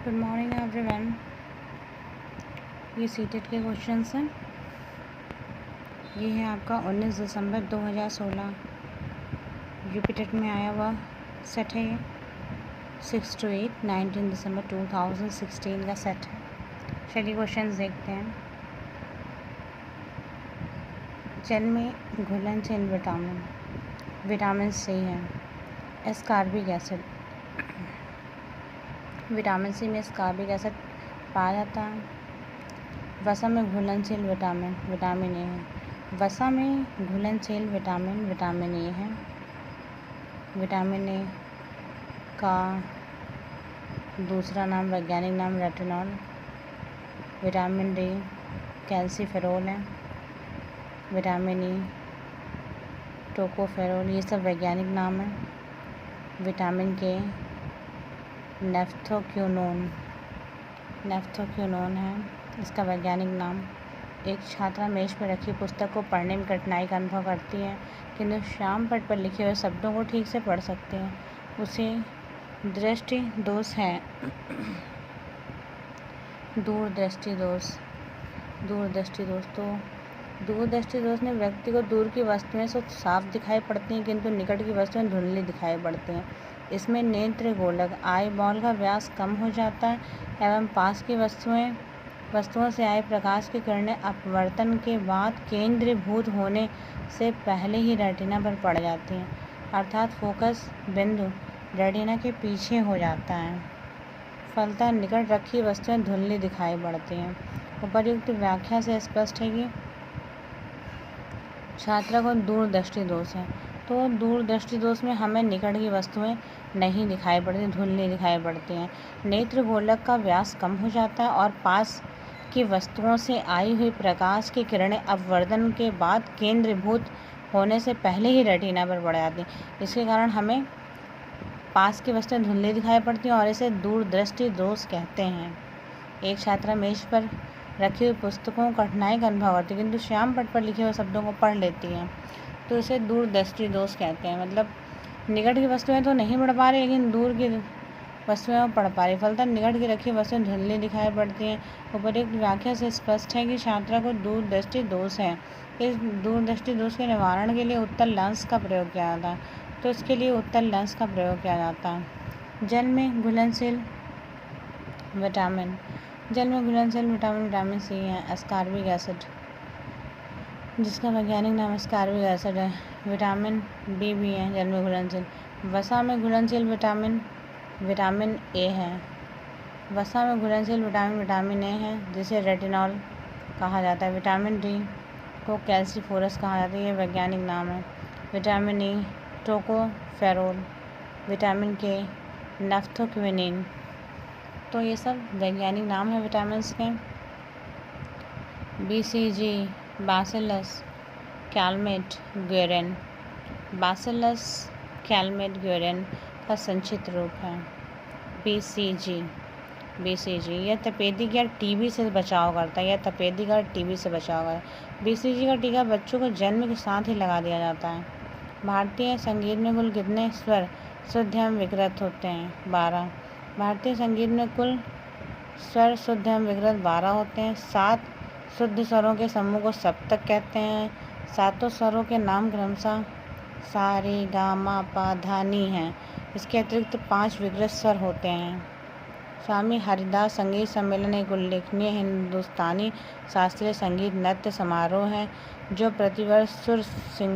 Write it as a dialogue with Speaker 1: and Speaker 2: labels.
Speaker 1: Good morning everyone. ये CTET के questions हैं। ये है आपका 19 दिसंबर 2016 रिपीटेड में आया हुआ सेट है। ये 6 to 8 19 दिसंबर 2016 का सेट है। चलिए क्वेश्चंस देखते हैं। जल में घुलनशील विटामिन सी है। एस्कॉर्बिक एसिड, विटामिन सी में एस्कॉर्बिक एसिड पाया जाता है। वसा में घुलनशील विटामिन ए है। वसा में घुलनशील विटामिन ए है। विटामिन ए का दूसरा नाम, वैज्ञानिक नाम रेटिनॉल। विटामिन डी कैल्सीफेरोल है। विटामिन ई टोकोफेरोल, ये सब वैज्ञानिक नाम है। विटामिन के नेफ्थोक्विनोन है इसका वैज्ञानिक नाम। एक छात्रा मेज पर रखी पुस्तक को पढ़ने में कठिनाई का अनुभव करती है, किंतु श्याम पट पर लिखे हुए शब्दों को ठीक से पढ़ सकती है। उसे दृष्टि दोष है। दूरदृष्टि दोष में व्यक्ति को दूर की वस्तुएं साफ दिखाई पड़ती हैं, किंतु निकट की वस्तुएं धुंधली दिखाई पड़ती हैं। इसमें नेत्र गोलक आई बॉल का व्यास कम हो जाता है एवं पास की वस्तुओं से आए प्रकाश की किरणें अपवर्तन के बाद केंद्रीभूत होने से पहले ही रेटिना पर पड़ जाती हैं, अर्थात फोकस बिंदु रेटिना के पीछे हो जाता है। फलतः निकट रखी वस्तुएं धुंधली दिखाई पड़ती हैं। उपर्युक्त व्याख्या से स्पष्ट है कि छात्रा को दूरदृष्टि दोष है। तो दूरदृष्टि दोष में हमें निकट की वस्तुएं नहीं दिखाई पड़ती, धुंधली दिखाई पड़ती हैं। नेत्र गोलक का व्यास कम हो जाता है और पास की वस्तुओं से आई हुई प्रकाश की किरणें अपवर्तन के बाद केंद्रीभूत होने से पहले ही रेटिना पर पड़ जाती हैं। इसके कारण हमें पास की वस्तुएं धुंधली दिखाई पड़ती हैं और इसे दूरदृष्टि दोष कहते हैं। एक छात्रा मेज पर रखी हुई पुस्तकों को कठिनाई का अनुभव करती है, किंतु श्याम पट पर लिखे हुए शब्दों को पढ़ लेती हैं, तो इसे दूरदृष्टि दोष कहते हैं। मतलब निकट की वस्तुएं तो नहीं पढ़ पा रही, लेकिन दूर की वस्तुएं पढ़ पा रही, फलतः निकट की रखी वस्तुएं धुंधली दिखाई पड़ती हैं। उपर्युक्त व्याख्या से स्पष्ट है कि छात्रा को दूरदृष्टि दोष है। इस दूरदृष्टि दोष के निवारण के लिए उत्तल लेंस का प्रयोग किया जाता है। तो इसके लिए उत्तल लेंस का प्रयोग किया जाता है। जल में घुलनशील विटामिन सी है। एस्कॉर्बिक एसिड, जिसका वैज्ञानिक नाम एस्कॉर्बिक एसिड है। विटामिन बी भी है जल में घुलनशील। वसा में घुलनशील विटामिन ए है। वसा में घुलनशील विटामिन ए है, जिसे रेटिनॉल कहा जाता है। विटामिन डी को कैल्सीफोरस कहा जाता है, ये वैज्ञानिक नाम है। विटामिन ई टोकोफेरोल, विटामिन के नेफ्थोक्विनिन। तो ये सब वैज्ञानिक नाम है विटामिन्स के। BCG बैसिलस कैलमेट ग्वेरेन का संक्षिप्त रूप है BCG। यह तपेदिक या टीबी से बचाव करता है। BCG का टीका बच्चों को जन्म के साथ ही लगा दिया जाता है। भारतीय संगीत में कुल कितने स्वर शुद्ध एवं विकृत होते हैं? 12। भारतीय संगीत में कुल स्वर शुद्ध एवं विकृत 12 होते हैं। 7 शुद्ध स्वरों के समूह को सप्तक कहते हैं। सातों स्वरों के नाम क्रमशः सा रे गा मा पा धा नी हैं। इसके अतिरिक्त 5 विकृत स्वर होते हैं। स्वामी हरिदास संगीत सम्मेलन एक उल्लेखनीय हिंदुस्तानी शास्त्रीय संगीत नृत्य समारोह है, जो प्रतिवर्ष सुर सिंगर